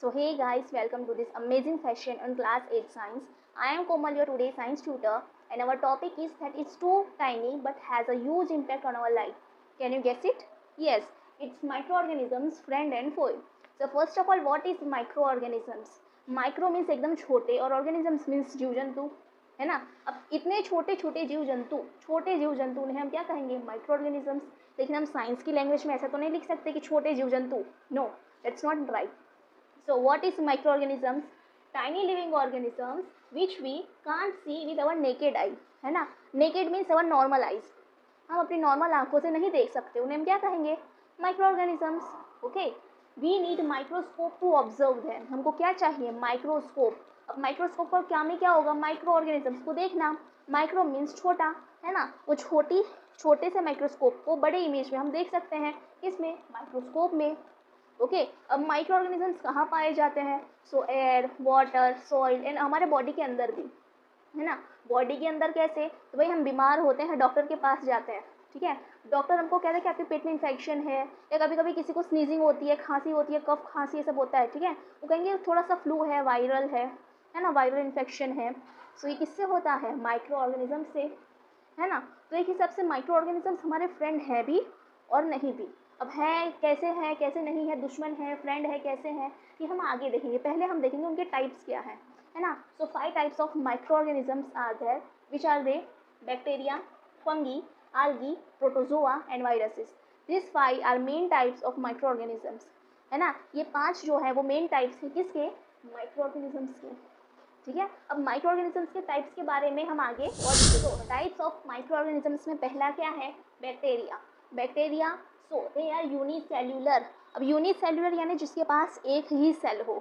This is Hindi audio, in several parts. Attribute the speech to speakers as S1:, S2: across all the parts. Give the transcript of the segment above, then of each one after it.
S1: So hey guys, welcome to this amazing session on class 8 science. I am Komal, your today's science tutor, and our topic is that it's too tiny but has a huge impact on our life. Can you guess it? Yes, it's microorganisms, friend and foe. So first of all, what is microorganisms? Micro means एकदम छोटे और organisms means जीव जंतु, है ना। अब इतने छोटे छोटे जीव जंतु उन्हें हम क्या कहेंगे? माइक्रो। लेकिन हम साइंस की लैंग्वेज में ऐसा तो नहीं लिख सकते कि छोटे जीव जंतु। No, that's not right. So what is microorganisms? Tiny living organisms which we can't see with our naked eye, है ना। naked means our normal eyes, हम अपनी नॉर्मल आंखों से नहीं देख सकते, उन्हें हम क्या कहेंगे? Microorganisms. Okay, we need microscope to observe them. हमको क्या चाहिए? माइक्रोस्कोप. अब माइक्रोस्कोप का क्या में क्या होगा? माइक्रोऑर्गेनिजम्स को देखना. माइक्रो मीन्स छोटा, है ना। वो छोटे से माइक्रोस्कोप को बड़े इमेज में हम देख सकते हैं. किसमें? माइक्रोस्कोप में. ओके, अब माइक्रो ऑर्गेनिजम्स कहाँ पाए जाते हैं? सो एयर, वाटर, सॉइल एंड हमारे बॉडी के अंदर भी, है ना। बॉडी के अंदर कैसे? तो भाई हम बीमार होते हैं, डॉक्टर के पास जाते हैं, ठीक है। डॉक्टर हमको कहता है कि आपके पेट में इन्फेक्शन है, या कभी कभी किसी को स्नीजिंग होती है, खांसी होती है, कफ खांसी ये सब होता है, ठीक है। वो कहेंगे थोड़ा सा फ्लू है, वायरल है ना, वायरल इन्फेक्शन है. सो ये किससे होता है? माइक्रो ऑर्गेनिज्म से, है ना। तो एक हिसाब से माइक्रो ऑर्गेनिजम्स हमारे फ्रेंड है भी और नहीं भी. अब है कैसे नहीं है, दुश्मन है, फ्रेंड है, कैसे है, ये हम आगे देखेंगे. पहले हम देखेंगे उनके टाइप्स क्या है ना. So 5 types of microorganisms are there, which are they? Bacteria, fungi, algae, protozoa and viruses. This 5 are main types of microorganisms, है ना। ये 5 जो है वो मेन टाइप्स हैं किसके? माइक्रो ऑर्गेनिजम्स के, ठीक है। अब माइक्रो ऑर्गेनिजम्स के टाइप्स के बारे में हम आगे और टाइप्स ऑफ माइक्रो ऑर्गेनिजम्स में पहला क्या है? Bacteria. So they are unicellular. अब यूनिसेल्युलर यानी जिसके पास एक ही सेल हो,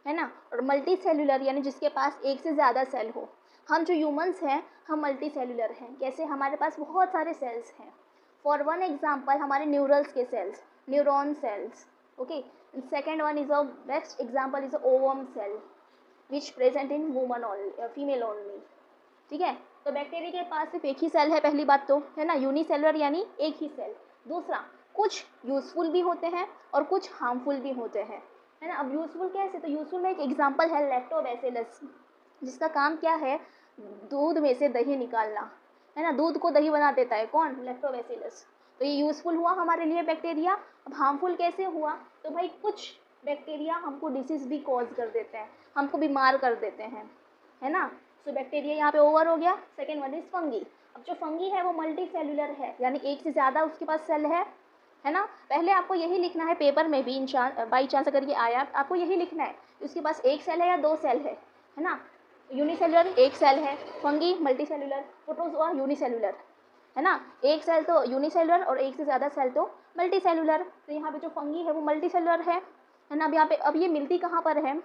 S1: है ना, और मल्टी सेल्युलर यानी जिसके पास एक से ज़्यादा सेल हो. हम जो ह्यूमंस हैं हम मल्टी सेल्युलर हैं. कैसे? हमारे पास बहुत सारे सेल्स हैं. फॉर वन एग्जाम्पल हमारे न्यूरल्स के cells, neuron cells. Okay, second one is a best example is ovum cell which present in woman only, female only, ठीक है। तो बैक्टीरिया के पास सिर्फ एक ही सेल है, पहली बात तो, है ना, यूनिसेलुलर यानी एक ही सेल. दूसरा, कुछ यूजफुल भी होते हैं और कुछ हार्मफुल भी होते हैं, है ना। अब यूजफुल कैसे? तो यूजफुल में एक एग्जांपल है लैक्टोबैसिलस, जिसका काम क्या है? दूध में से दही निकालना, है ना, दूध को दही बना देता है. कौन? लैक्टोबैसिलस. तो ये यूजफुल हुआ हमारे लिए बैक्टीरिया. अब हार्मफुल कैसे हुआ? तो भाई कुछ बैक्टीरिया हमको डिसीज भी कॉज कर देते हैं, हमको बीमार कर देते हैं, है ना. सो बैक्टीरिया यहाँ पे ओवर हो गया. Second one is fungi. अब जो फंगी है वो मल्टी सेल्युलर है, यानी एक से ज़्यादा उसके पास सेल है ना. पहले आपको यही लिखना है पेपर में भी, बाई चांस अगर ये आया आपको यही लिखना है उसके पास एक सेल है या दो सेल है ना. यूनिसेलुलर एक सेल है, fungi multi cellular, protozoa unicellular, है ना. एक सेल तो यूनिसेलुलर और एक से ज़्यादा सेल तो मल्टी सेल्युलर. तो यहाँ पे जो फंगी है वो मल्टी सेल्युलर है ना. अब यहाँ पे अब ये मिलती कहाँ पर है?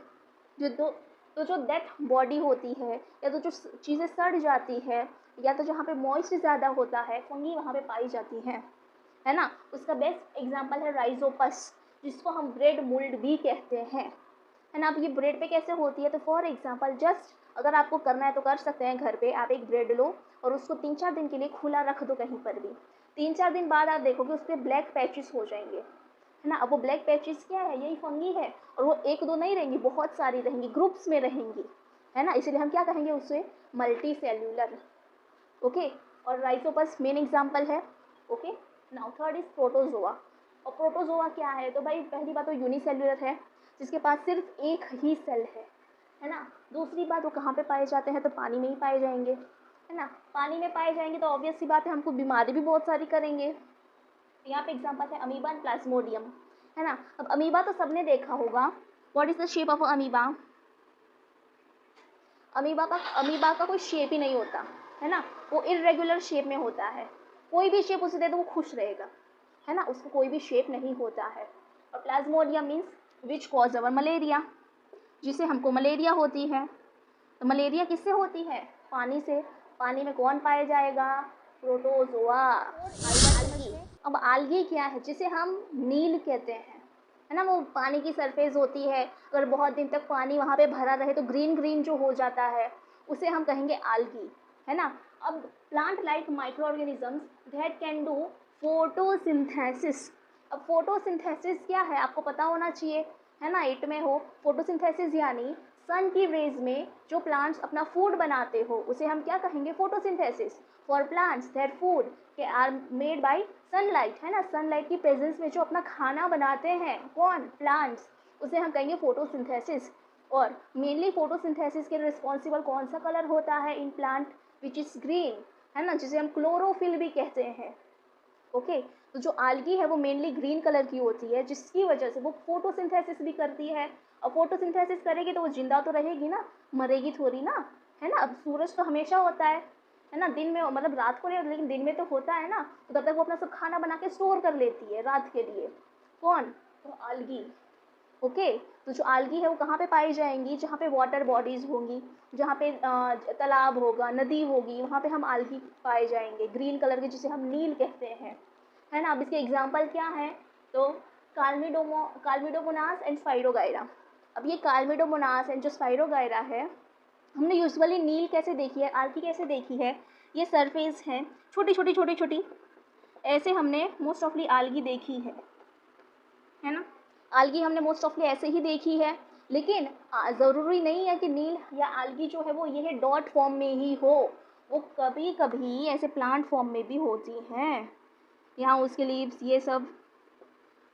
S1: जो डेथ बॉडी होती है, या तो जो चीज़ें सड़ जाती है, या तो जहाँ पे मॉइस्ट ज़्यादा होता है, फंगी वहाँ पे पाई जाती है ना. उसका बेस्ट एग्जांपल है राइजोपस, जिसको हम ब्रेड मोल्ड भी कहते हैं, है ना. अब ये ब्रेड पे कैसे होती है? तो फॉर एग्जांपल जस्ट अगर आपको करना है तो कर सकते हैं घर पे. आप एक ब्रेड लो और उसको 3-4 दिन के लिए खुला रख दो कहीं पर भी. 3-4 दिन बाद आप देखोगे उस पर ब्लैक पैचेस हो जाएंगे, है ना. अब वो ब्लैक पैचेस क्या है? यही फंगी है. और वो एक दो नहीं रहेंगी, बहुत सारी रहेंगी, ग्रुप्स में रहेंगी, है ना. इसीलिए हम क्या कहेंगे उससे? Multi cellular. ओके, और राइजोपस मेन एग्जाम्पल है. Okay, now third is protozoa. और प्रोटोजोआ क्या है? तो भाई पहली बात तो यूनिसेल्युलर है, जिसके पास सिर्फ एक ही सेल है ना. दूसरी बात वो कहाँ पे पाए जाते हैं? तो पानी में ही पाए जाएंगे, है ना. पानी में पाए जाएंगे तो ऑब्वियस सी बात है हमको बीमारी भी बहुत सारी करेंगे. यहाँ पे एग्जांपल है अमीबा एंड प्लाज्मोडियम, है ना. अब अमीबा तो सबने देखा होगा. What is the shape of amoeba? Amoeba का कोई शेप ही नहीं होता, है ना. वो इरेगुलर शेप में होता है. कोई भी शेप उसे दे दो वो खुश रहेगा, है ना. उसको कोई भी शेप नहीं होता है. और Plasmodium means which cause our malaria, जिसे हमको मलेरिया होती है. तो मलेरिया किससे होती है? पानी से. पानी में कौन पाया जाएगा? प्रोटोजोआ. अब आल्गी क्या है? जिसे हम नील कहते हैं, है ना. वो पानी की सरफेस होती है, अगर बहुत दिन तक पानी वहाँ पे भरा रहे तो ग्रीन ग्रीन जो हो जाता है उसे हम कहेंगे आल्गी, है ना. अब plant like micro organisms that can do photosynthesis. अब फोटोसिंथेसिस क्या है आपको पता होना चाहिए, है ना, 8 में हो। फोटोसिंथेसिस यानी सन की रेज में जो प्लांट्स अपना फूड बनाते हो उसे हम क्या कहेंगे, photosynthesis. For plants that food के आर मेड बाय सनलाइट, है ना, सनलाइट की प्रेजेंस में जो अपना खाना बनाते हैं कौन, प्लांट्स, उसे हम कहेंगे फोटोसिंथेसिस। और मेनली फोटोसिंथेसिस के रिस्पॉन्सिबल कौन सा कलर होता है in plant, which is green, है ना, जिसे हम क्लोरोफिल भी कहते हैं। ओके, तो जो आल्गी है वो मेनली ग्रीन कलर की होती है, जिसकी वजह से वो फोटोसिंथेसिस भी करती है। और फोटोसिंथेसिस करेगी तो वो जिंदा तो रहेगी ना, मरेगी थोड़ी ना, है ना। अब सूरज तो हमेशा होता है ना, दिन में मतलब रात को नहीं, लेकिन दिन में तो होता है ना, तो तब तक वो अपना सब खाना बना के स्टोर कर लेती है रात के लिए। कौन, तो आल्गी। ओके, तो जो आल्गी है वो कहाँ पे पाई जाएंगी, जहाँ पे वाटर बॉडीज़ होंगी, जहाँ पे तालाब होगा, नदी होगी, वहाँ पे हम आल्गी पाए जाएंगे ग्रीन कलर के, जिसे हम नील कहते हैं, है ना। अब इसके एग्जाम्पल क्या हैं, तो कालमिडोमोनास एंड स्पाइरोगाइरा। अब ये कालमिडोमोनास एंड जो स्पाइरोगाइरा है, हमने यूजुअली नील कैसे देखी है, आल्गी कैसे देखी है, ये सरफेस है, छोटी छोटी छोटी छोटी, ऐसे हमने मोस्ट ऑफली आल्गी देखी है ना। आल्गी हमने मोस्ट ऑफली ऐसे ही देखी है, लेकिन ज़रूरी नहीं है कि नील या आल्गी जो है वो ये डॉट फॉर्म में ही हो, वो कभी कभी ऐसे प्लांट फॉर्म में भी होती हैं। यहाँ उसके लीव्स ये सब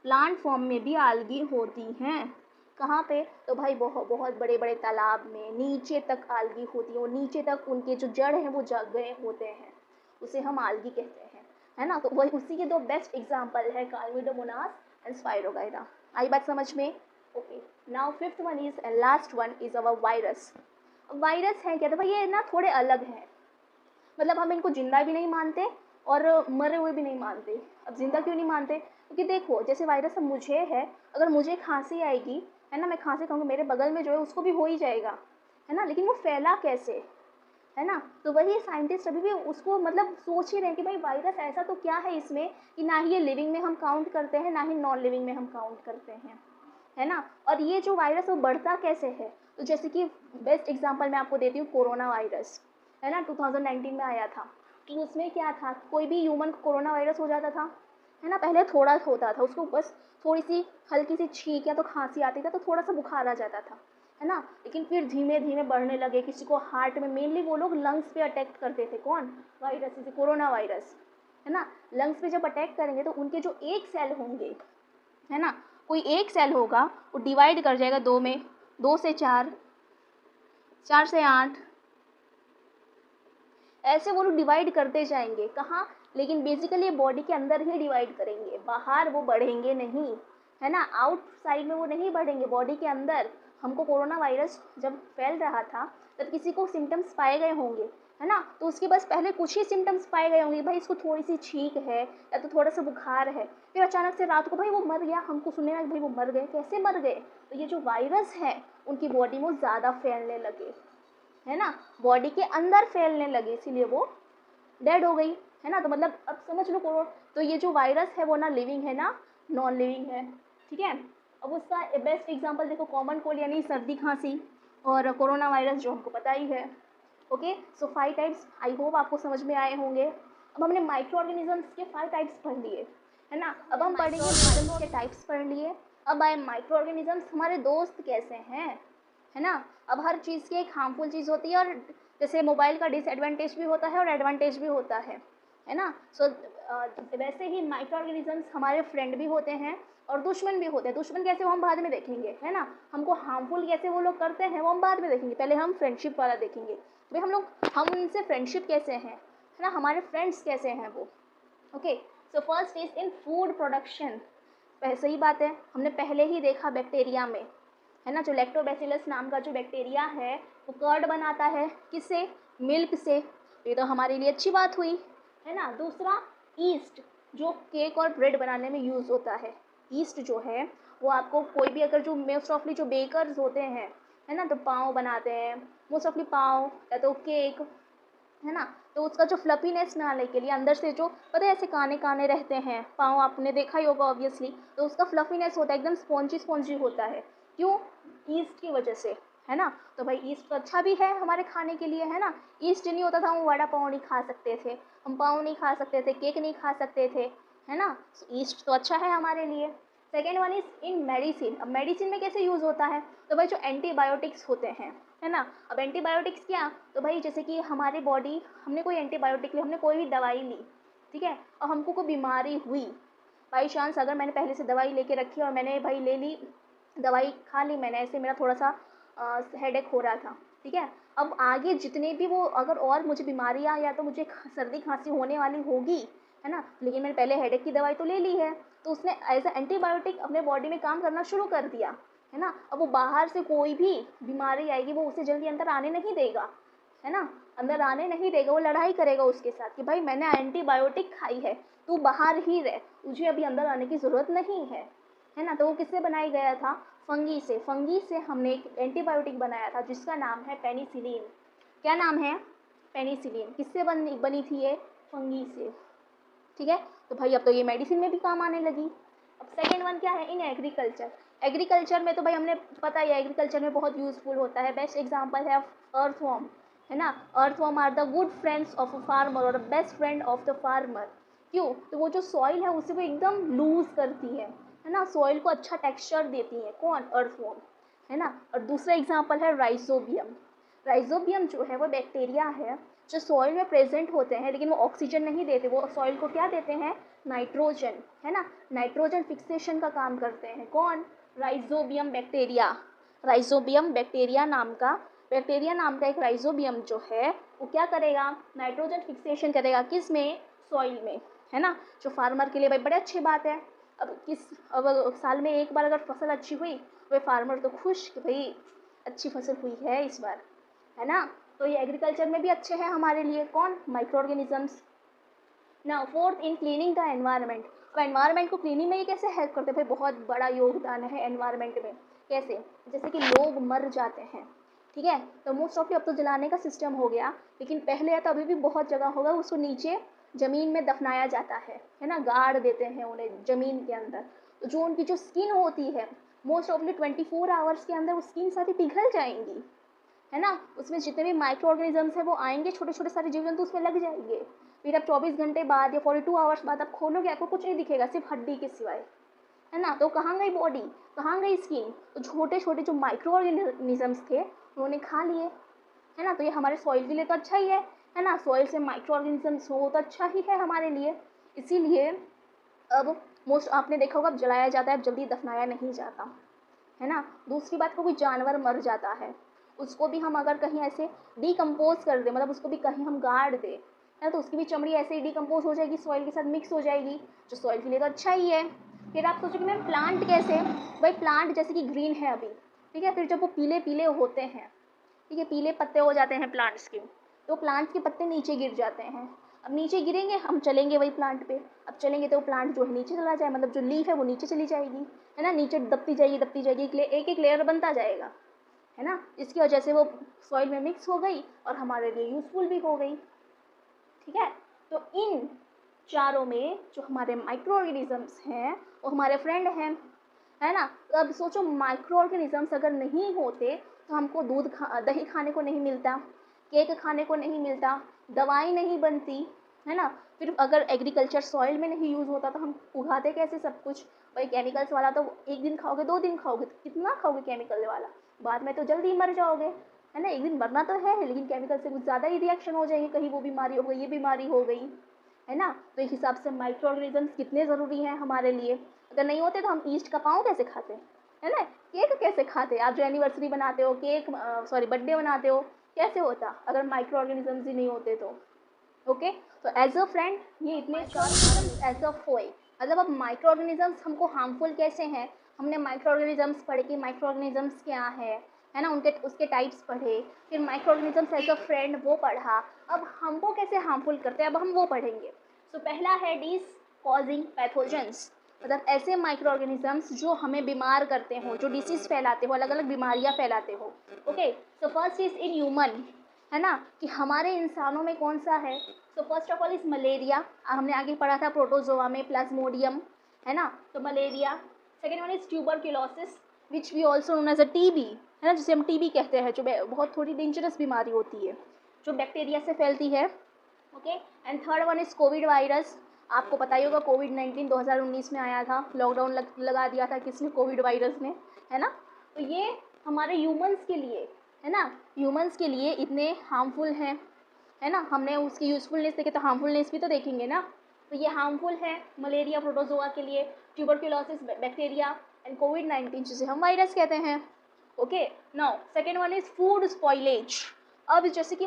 S1: प्लांट फॉर्म में भी आल्गी होती हैं। कहाँ पे, तो भाई बहुत बहुत बड़े बड़े तालाब में नीचे तक आल्गी होती है, और नीचे तक उनके जो जड़ हैं वो जग गए होते हैं, उसे हम आल्गी कहते हैं, है ना। तो वही उसी के दो बेस्ट एग्जाम्पल है कालमिडोमोनास एंड स्पाइरोगाइरा। आई बात समझ में। Okay, now fifth one is and last one is our virus. Virus है क्या, तो भाई ये ना थोड़े अलग हैं, मतलब हम इनको जिंदा भी नहीं मानते और मरे हुए भी नहीं मानते। अब जिंदा क्यों नहीं मानते, क्योंकि देखो जैसे वायरस अब मुझे है, अगर मुझे खांसी आएगी, है ना, मैं खांसी खाऊंगी, मेरे बगल में जो है उसको भी हो ही जाएगा, है ना, लेकिन वो फैला कैसे, है ना। तो वही साइंटिस्ट अभी भी उसको मतलब सोच ही रहे हैं कि भाई वायरस ऐसा तो क्या है इसमें कि ना ही ये लिविंग में हम काउंट करते हैं, ना ही नॉन लिविंग में हम काउंट करते हैं, है ना। और ये जो वायरस वो बढ़ता कैसे है, तो जैसे कि बेस्ट एग्जांपल मैं आपको देती हूँ, कोरोना वायरस, है ना, 2019 में आया था। तो उसमें क्या था, कोई भी ह्यूमन को कोरोना वायरस हो जाता था, है ना। पहले थोड़ा होता था, उसको बस थोड़ी सी हल्की सी छींक या तो खांसी आती था, तो थोड़ा सा बुखार आ जाता था, है ना। लेकिन फिर धीमे धीमे बढ़ने लगे, किसी को हार्ट में, मेनली वो लोग लंग्स पे अटैक करते थे, कौन, वायरस, जैसे कोरोना वायरस, है ना। लंग्स पे जब अटैक करेंगे तो उनके जो एक सेल होंगे, है ना, कोई एक सेल होगा वो डिवाइड कर जाएगा दो में, 2 से 4, 4 से 8, ऐसे वो लोग डिवाइड करते जाएंगे। कहाँ, लेकिन बेसिकली ये बॉडी के अंदर ही डिवाइड करेंगे, बाहर वो बढ़ेंगे नहीं, है ना, आउटसाइड में वो नहीं बढ़ेंगे, बॉडी के अंदर। हमको कोरोना वायरस जब फैल रहा था तब किसी को सिम्टम्स पाए गए होंगे, है ना, तो उसके बस पहले कुछ ही सिम्टम्स पाए गए होंगे, भाई इसको थोड़ी सी छींक है या तो थोड़ा सा बुखार है, फिर अचानक से रात को भाई वो मर गया, हमको सुनने में भाई वो मर गए, कैसे मर गए, तो ये जो वायरस है उनकी बॉडी में ज़्यादा फैलने लगे, है ना, बॉडी के अंदर फैलने लगे, इसीलिए वो डेड हो गई, है ना। तो मतलब अब समझ लो कोरोना, तो ये जो वायरस है वो ना लिविंग है ना नॉन लिविंग है, ठीक है। अब उसका बेस्ट एग्जांपल देखो, कॉमन कोल्ड यानी सर्दी खांसी, और कोरोना वायरस जो हमको पता ही है। Okay, so 5 types, I hope आपको समझ में आए होंगे। अब हमने माइक्रो ऑर्गेनिजम्स के 5 टाइप्स पढ़ लिए, है ना। अब हम पढ़ेंगे ऑर्गेनिजम्स के टाइप्स पढ़ लिए, अब आए माइक्रो ऑर्गेनिजम्स हमारे दोस्त कैसे हैं, है ना। अब हर चीज़ की एक हार्मफुल चीज़ होती है, और जैसे मोबाइल का डिसएडवांटेज भी होता है और एडवांटेज भी होता है ना। सो वैसे ही माइक्रो ऑर्गेनिजम्स हमारे फ्रेंड भी होते हैं और दुश्मन भी होते हैं। दुश्मन कैसे वो हम बाद में देखेंगे, है ना, हमको हार्मफुल कैसे वो लोग करते हैं वो हम बाद में देखेंगे, पहले हम फ्रेंडशिप वाला देखेंगे, भाई हम उनसे फ्रेंडशिप कैसे हैं, है ना, हमारे फ्रेंड्स कैसे हैं वो। Okay, so first is in food production. सही बात है, हमने पहले ही देखा बैक्टीरिया में, है ना, जो लैक्टोबैसिलस नाम का जो बैक्टीरिया है वो कर्ड बनाता है, किससे, मिल्क से, ये तो हमारे लिए अच्छी बात हुई, है ना। दूसरा, ईस्ट, जो केक और ब्रेड बनाने में यूज़ होता है। ईस्ट जो है वो आपको कोई भी, अगर जो मोस्ट ऑफली जो बेकर्स होते हैं, है ना, तो पाव बनाते हैं, मोस्ट ऑफली पाव या तो केक, है ना, तो उसका जो फ्लफीनेस में आने के लिए अंदर से जो पता है ऐसे काने काने रहते हैं पाँव, आपने देखा ही होगा ऑब्वियसली, तो उसका फ्लफीनेस होता है, एकदम स्पॉन्जी स्पॉन्जी होता है, क्यों, ईस्ट की वजह से, है ना। तो भाई ईस्ट तो अच्छा भी है हमारे खाने के लिए, है ना। ईस्ट नहीं होता था हम वड़ा पाव नहीं खा सकते थे, हम पाव नहीं खा सकते थे, केक नहीं खा सकते थे, है ना। ईस्ट तो अच्छा है हमारे लिए, second one is in medicine. अब मेडिसिन में कैसे यूज़ होता है, तो भाई जो एंटीबायोटिक्स होते हैं, है ना। अब एंटीबायोटिक्स क्या, तो भाई जैसे कि हमारी बॉडी, हमने कोई एंटीबायोटिक ली, हमने कोई भी दवाई ली, ठीक है, और हमको कोई बीमारी हुई, बाई चांस अगर मैंने पहले से दवाई लेके रखी और मैंने भाई ले ली, दवाई खा ली मैंने, ऐसे मेरा थोड़ा सा हेडेक हो रहा था, ठीक है। अब आगे जितने भी वो अगर और मुझे बीमारियाँ या तो मुझे सर्दी खांसी होने वाली होगी, है ना, लेकिन मैंने पहले हेडेक की दवाई तो ले ली है, तो उसने एज ए एंटीबायोटिक अपने बॉडी में काम करना शुरू कर दिया, है ना। अब वो बाहर से कोई भी बीमारी आएगी वो उसे जल्दी अंदर आने नहीं देगा, है ना, अंदर आने नहीं देगा, वो लड़ाई करेगा उसके साथ कि भाई मैंने एंटीबायोटिक खाई है, तू बाहर ही रह, तुझे अभी अंदर आने की ज़रूरत नहीं है ना। तो वो किससे बनाया गया था, फंगी से। फंगी से हमने एक एंटीबायोटिक बनाया था जिसका नाम है पेनिसिलिन। क्या नाम है, पेनिसिलिन। किससे बनी थी ये, फंगी से, ठीक है। तो भाई अब तो ये मेडिसिन में भी काम आने लगी। अब सेकेंड वन क्या है, इन एग्रीकल्चर। एग्रीकल्चर में तो भाई हमने पता ही है एग्रीकल्चर में बहुत यूज़फुल होता है। बेस्ट एग्जांपल है अर्थवॉर्म, है ना। Earthworm are the good friends of a farmer और best friend of the farmer. क्यों, तो वो जो सॉइल है उसे वो एकदम लूज करती है ना, सॉइल को अच्छा टेक्सचर देती है, कौन, अर्थवॉर्म, है ना। और दूसरा एग्जाम्पल है राइजोबियम। राइजोबियम जो है वो बैक्टीरिया है जो सॉइल में प्रेजेंट होते हैं, लेकिन वो ऑक्सीजन नहीं देते, वो सॉइल को क्या देते हैं, नाइट्रोजन, है ना। नाइट्रोजन फिक्सेशन का काम करते हैं, कौन, राइजोबियम बैक्टीरिया। राइजोबियम बैक्टीरिया नाम का एक राइजोबियम जो है वो क्या करेगा, नाइट्रोजन फिक्सेशन करेगा, किस में, सॉइल में, है ना। जो फार्मर के लिए भाई बड़े अच्छी बात है। अब साल में एक बार अगर फसल अच्छी हुई, वे फार्मर तो खुश कि भाई अच्छी फसल हुई है इस बार, है ना। तो ये एग्रीकल्चर में भी अच्छे हैं हमारे लिए, कौन, माइक्रो ऑर्गेनिजम्स। ना fourth, in cleaning the environment. अब एनवायरनमेंट को क्लीनिंग में ये कैसे हेल्प करते हैं भाई, बहुत बड़ा योगदान है एनवायरनमेंट में। कैसे, जैसे कि लोग मर जाते हैं, ठीक है, तो मोस्ट ऑफली अब तो जलाने का सिस्टम हो गया, लेकिन पहले या तो अभी भी बहुत जगह होगा उसको नीचे ज़मीन में दफनाया जाता है ना, गाड़ देते हैं उन्हें ज़मीन के अंदर। तो जो उनकी जो स्किन होती है मोस्ट ऑफली 24 आवर्स के अंदर वो स्किन सारी पिघल जाएंगी, है ना। उसमें जितने भी माइक्रो ऑर्गेनिजम्स हैं वो आएंगे, छोटे छोटे सारे जीव जंतु उसमें लग जाएंगे। फिर आप 24 घंटे बाद या 42 आवर्स बाद आप खोलोगे, आपको कुछ नहीं दिखेगा सिर्फ हड्डी के सिवाय, है ना। तो कहाँ गई बॉडी, कहाँ गई स्किन, तो छोटे छोटे जो माइक्रो ऑर्गेनिजम्स थे उन्होंने खा लिए, है ना। तो ये हमारे सॉइल के लिए तो अच्छा ही है ना, सॉइल से माइक्रो ऑर्गेनिजम्स हो तो अच्छा ही है हमारे लिए। इसीलिए अब मोस्ट आपने देखा होगा अब जलाया जाता है, अब जल्दी दफनाया नहीं जाता, है ना। दूसरी बात, कोई जानवर मर जाता है उसको भी हम अगर कहीं ऐसे डिकम्पोज कर दें, मतलब उसको भी कहीं हम गाड़ दें, है ना, तो उसकी भी चमड़ी ऐसे ही डिकम्पोज हो जाएगी, सॉइल के साथ मिक्स हो जाएगी, जो सॉइल के लिए तो अच्छा ही है। फिर आप सोचोगे मैम प्लांट कैसे, भाई प्लांट जैसे कि ग्रीन है अभी, ठीक है, फिर जब वो पीले पीले होते हैं, ठीक है, पीले पत्ते हो जाते हैं प्लांट्स के, तो प्लांट्स के पत्ते नीचे गिर जाते हैं। अब नीचे गिरेंगे, हम चलेंगे वही प्लांट पे, अब चलेंगे तो प्लांट जो है नीचे चला जाए, मतलब जो लीफ है वो नीचे चली जाएगी, है ना, नीचे दबती जाएगी, एक एक लेयर बनता जाएगा, है ना। इसकी वजह से वो सॉइल में मिक्स हो गई और हमारे लिए यूज़फुल भी हो गई, ठीक है। तो इन चारों में जो हमारे माइक्रो ऑर्गेनिजम्स हैं वो हमारे फ्रेंड हैं, है ना। तो अब सोचो माइक्रो ऑर्गेनिजम्स अगर नहीं होते तो हमको दही खाने को नहीं मिलता, केक खाने को नहीं मिलता, दवाई नहीं बनती, है ना। फिर अगर एग्रीकल्चर सॉइल में नहीं यूज़ होता तो हम उगाते कैसे सब कुछ, भाई केमिकल्स वाला तो एक दिन खाओगे 2 दिन खाओगे, कितना खाओगे केमिकल वाला, बाद में तो जल्दी मर जाओगे, है ना। एक दिन मरना तो है लेकिन केमिकल से कुछ ज़्यादा ही रिएक्शन हो जाएंगे, कहीं वो बीमारी हो गई, ये बीमारी हो गई, है ना। तो इस हिसाब से माइक्रो ऑर्गेनिजम्स कितने ज़रूरी हैं हमारे लिए। अगर नहीं होते तो हम ईस्ट का पाँव कैसे खाते, है ना, केक कैसे खाते, आप जो एनिवर्सरी बनाते हो, बर्थडे बनाते हो, कैसे होता अगर माइक्रो ऑर्गेनिजम्स ही नहीं होते तो। ओके, तो एज अ फ्रेंड ये इतने चार एज अ फोए, मतलब अब माइक्रो ऑर्गेनिजम्स हमको हार्मफुल कैसे हैं, हमने माइक्रो ऑर्गेनिजम्स पढ़े कि माइक्रो ऑर्गेनिजम्स क्या है ना, उनके उसके टाइप्स पढ़े, फिर microorganisms as a friend वो पढ़ा, अब हमको कैसे हार्मफुल करते हैं अब हम वो पढ़ेंगे। सो पहला है डिस कॉजिंग पैथोजेंस, मतलब ऐसे माइक्रो ऑर्गेनिजम्स जो हमें बीमार करते हो, जो डिसीज़ फैलाते हो, अलग अलग बीमारियां फैलाते हो। Okay, so first is in human, है ना, कि हमारे इंसानों में कौन सा है। सो first of all is malaria, हमने आगे पढ़ा था प्रोटोजोआ में प्लाज्मोडियम, है ना, तो malaria. Second one is tuberculosis which we also known as a TB, है ना, जिसे हम टीबी कहते हैं, जो बहुत थोड़ी डेंजरस बीमारी होती है जो बैक्टीरिया से फैलती है। Okay, and third one is Covid virus, आपको पता ही होगा कोविड-19 2019 में आया था, लॉकडाउन लगा दिया था किसने, कोविड वायरस ने, है ना। तो ये हमारे ह्यूमंस के लिए, है ना, ह्यूमंस के लिए इतने हार्मफुल हैं, है ना। हमने उसकी यूज़फुलनेस देखे तो हार्मफुलनेस भी तो देखेंगे ना। तो ये हार्मफुल है मलेरिया प्रोटोजोआ के लिए, ट्यूबरक्लोसिस बैक्टीरिया एंड कोविड-19 जिसे हम वायरस कहते हैं। Okay, now second one is food spoilage. अब जैसे कि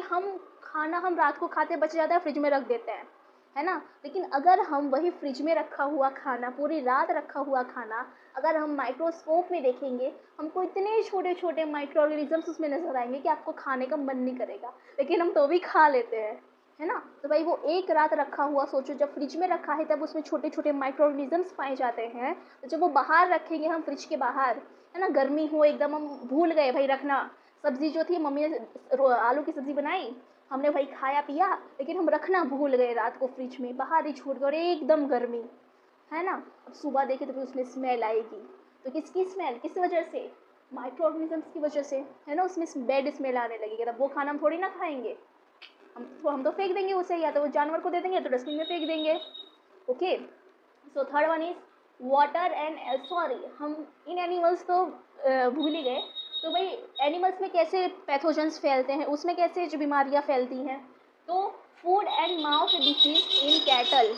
S1: खाना हम रात को खाते बच जाता है, फ्रिज में रख देते हैं, है ना। लेकिन अगर हम वही फ्रिज में रखा हुआ खाना, पूरी रात रखा हुआ खाना, अगर हम माइक्रोस्कोप में देखेंगे, हमको इतने छोटे छोटे माइक्रो ऑर्गेनिजम्स उसमें नजर आएंगे कि आपको खाने का मन नहीं करेगा, लेकिन हम तो भी खा लेते हैं, है ना। तो भाई वो एक रात रखा हुआ, सोचो जब फ्रिज में रखा है तब उसमें छोटे छोटे माइक्रो ऑर्गेनिजम्स पाए जाते हैं। तो जब वो बाहर रखेंगे हम फ्रिज के बाहर, है ना, गर्मी हो एकदम, हम भूल गए भाई रखना, सब्जी जो थी मम्मी ने आलू की सब्जी बनाई, हमने भाई खाया पिया, लेकिन हम रखना भूल गए रात को फ्रिज में, बाहर ही छोड़ गए और एकदम गर्मी, है ना। अब सुबह देखे तो फिर उसमें स्मेल आएगी। तो किसकी स्मेल, किस वजह से, माइक्रो ऑर्गेनिजम्स की वजह से, है ना। उसमें बैड स्मेल आने लगेगी, तब वो खाना हम थोड़ी ना खाएंगे, हम तो फेंक देंगे उसे, या तो वो जानवर को दे देंगे या तो डस्टबिन में फेंक देंगे। Okay, so third one is water and sorry, हम इन एनिमल्स तो भूल ही गए। तो भाई एनिमल्स में कैसे पैथोजेंस फैलते हैं, उसमें कैसे जो बीमारियां फैलती हैं। तो food and mouth disease in cattle,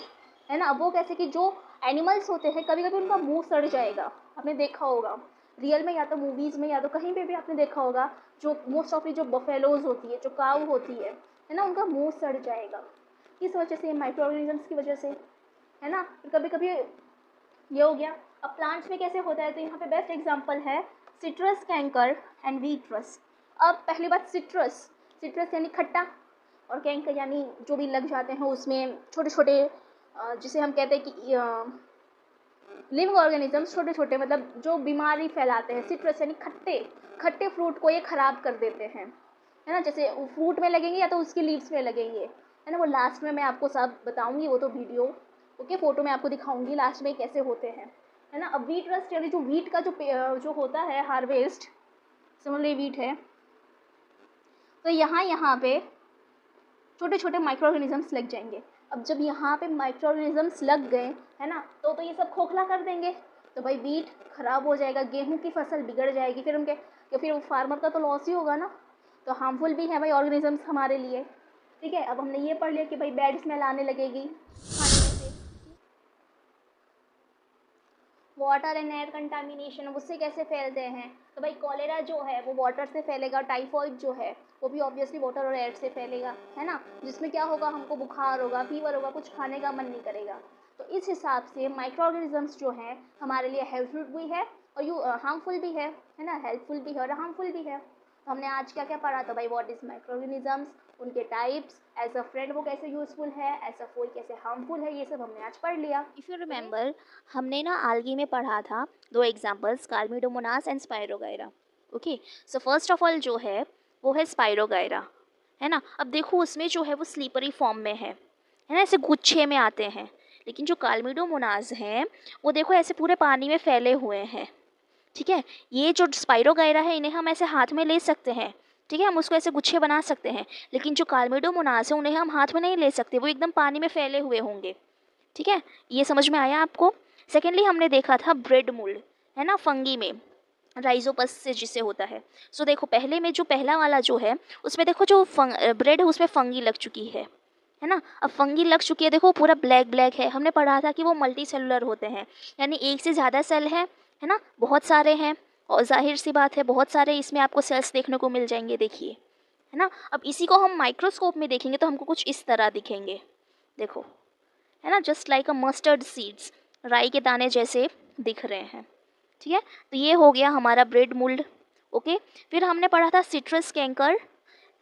S1: है ना। अब वो कैसे कि जो एनिमल्स होते हैं कभी कभी उनका मुंह सड़ जाएगा, आपने देखा होगा रियल में, या तो मूवीज़ में या तो कहीं पे भी आपने देखा होगा। जो मोस्ट ऑफ जो बफेलोज होती है, जो काऊ होती है ना, उनका मुंह सड़ जाएगा। किस वजह से, माइक्रो ऑर्गेनिजम्स की वजह से, है ना। कभी कभी ये हो गया। अब प्लांट्स में कैसे होता है, तो यहाँ पे बेस्ट एग्जांपल है सिट्रस कैंकर एंड वीट रस। अब पहली बात, सिट्रस, सिट्रस यानी खट्टा, और कैंकर यानी जो भी लग जाते हैं उसमें छोटे छोटे, जिसे हम कहते हैं कि लिविंग ऑर्गेनिजम्स, छोटे छोटे, मतलब जो बीमारी फैलाते हैं। सिट्रस यानी खट्टे, खट्टे फ्रूट को ये खराब कर देते हैं, है ना। जैसे फ्रूट में लगेंगे या तो उसकी लीव्स में लगेंगे, है ना। वो लास्ट में मैं आपको सब बताऊंगी, वो तो वीडियो, ओके, फोटो में आपको दिखाऊंगी लास्ट में कैसे होते हैं, है ना। अब वीट रस्ट यानी जो वीट का जो होता है हार्वेस्ट, सिमिलरली वीट है, तो यहाँ पे छोटे छोटे माइक्रो ऑर्गेनिजम्स लग जाएंगे। अब जब यहाँ पे माइक्रो ऑर्गेनिजम्स लग गए, है ना, तो ये सब खोखला कर देंगे, तो भाई वीट खराब हो जाएगा, गेहूं की फसल बिगड़ जाएगी, फिर फार्मर का तो लॉस ही होगा ना। तो हार्मफुल भी है भाई ऑर्गेनिजम्स हमारे लिए। ठीक है, अब हमने ये पढ़ लिया कि भाई बैड स्मेल आने लगेगी खाने में से। वाटर एंड एयर कंटामिनेशन, उससे कैसे फैलते हैं, तो भाई कॉलेरा जो है वो वाटर से फैलेगा, टाइफॉइड जो है वो भी ऑब्वियसली वाटर और एयर से फैलेगा, है ना। जिसमें क्या होगा, हमको बुखार होगा, फीवर होगा, कुछ खाने का मन नहीं करेगा। तो इस हिसाब से माइक्रो ऑर्गेनिजम्स जो हैं हमारे लिए हेल्पफुल भी है और हार्मफुल भी है ना, हेल्पफुल भी है और हार्मफुल भी है। तो हमने आज क्या क्या पढ़ा था भाई, व्हाट इज़ माइक्रो ऑर्गेनिजम्स, उनके टाइप्स, एज अ फ्रेंड वो कैसे यूज़फुल है, एज अ फोई कैसे हार्मफुल है, ये सब हमने आज पढ़ लिया।
S2: इफ़ यू रिमेंबर, हमने ना आल्गी में पढ़ा था दो examples, chlamydomonas and spirogyra. Okay, so first of all जो है वो है स्पाइरोगाइरा, है ना। अब देखो उसमें जो है वो स्लीपरी फॉर्म में है ना, ऐसे गुच्छे में आते हैं। लेकिन जो कार्मिडोमोनास हैं वो देखो ऐसे पूरे पानी में फैले हुए हैं। ठीक है, ये जो स्पाइरोगाइरा है इन्हें हम ऐसे हाथ में ले सकते हैं। ठीक है, हम उसको ऐसे गुच्छे बना सकते हैं। लेकिन जो कार्मिडोमोनास है उन्हें हम हाथ में नहीं ले सकते, वो एकदम पानी में फैले हुए होंगे। ठीक है, ये समझ में आया आपको। सेकेंडली हमने देखा था ब्रेड मोल्ड, है ना, फंगी में, राइजोपस से जिसे होता है। सो देखो पहले में जो पहला वाला जो है उसमें देखो जो ब्रेड है उसमें फंगी लग चुकी है ना। अब फंगी लग चुकी है, देखो पूरा ब्लैक ब्लैक है। हमने पढ़ा था कि वो मल्टी सेलुलर होते हैं, यानी एक से ज़्यादा सेल है ना, बहुत सारे हैं। और जाहिर सी बात है बहुत सारे इसमें आपको सेल्स देखने को मिल जाएंगे, देखिए, है ना। अब इसी को हम माइक्रोस्कोप में देखेंगे तो हमको कुछ इस तरह दिखेंगे, देखो, है ना, जस्ट लाइक अ मस्टर्ड सीड्स, राई के दाने जैसे दिख रहे हैं। ठीक है, तो ये हो गया हमारा ब्रेड मोल्ड। ओके, फिर हमने पढ़ा था सिट्रस कैंकर,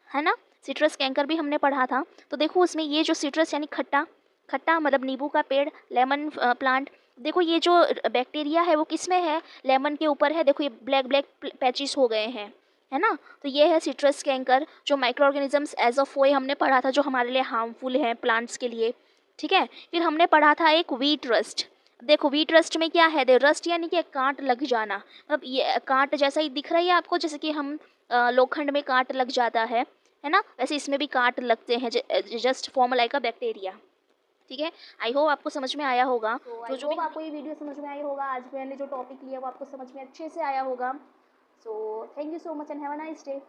S2: है ना, सिट्रस कैंकर भी हमने पढ़ा था। तो देखो उसमें ये जो सिट्रस यानी खट्टा, खट्टा मतलब नींबू का पेड़, लेमन प्लांट, देखो ये जो बैक्टीरिया है वो किस में है, लेमन के ऊपर है। देखो ये ब्लैक ब्लैक पैचेस हो गए हैं, है ना। तो ये है सिट्रस कैंकर, जो माइक्रो ऑर्गेनिजम्स एज अ फोई हमने पढ़ा था, जो हमारे लिए हार्मफुल है प्लांट्स के लिए। ठीक है, फिर हमने पढ़ा था एक वीट रस्ट। देखो वीट रस्ट में क्या है, रस्ट यानी कि कांट लग जाना, मतलब ये कांट जैसा ही दिख रहा है आपको, जैसे कि हम लोखंड में कांट लग जाता है ना, वैसे इसमें भी कांट लगते हैं, just form like a bacteria. ठीक है। आई होप आपको समझ में आया होगा।
S1: तो
S2: जो
S1: आई
S2: जो
S1: होप
S2: भी
S1: आपको ये वीडियो समझ में आई होगा, आज मैंने जो टॉपिक लिया वो आपको समझ में अच्छे से आया होगा। So thank you so much and have a nice day.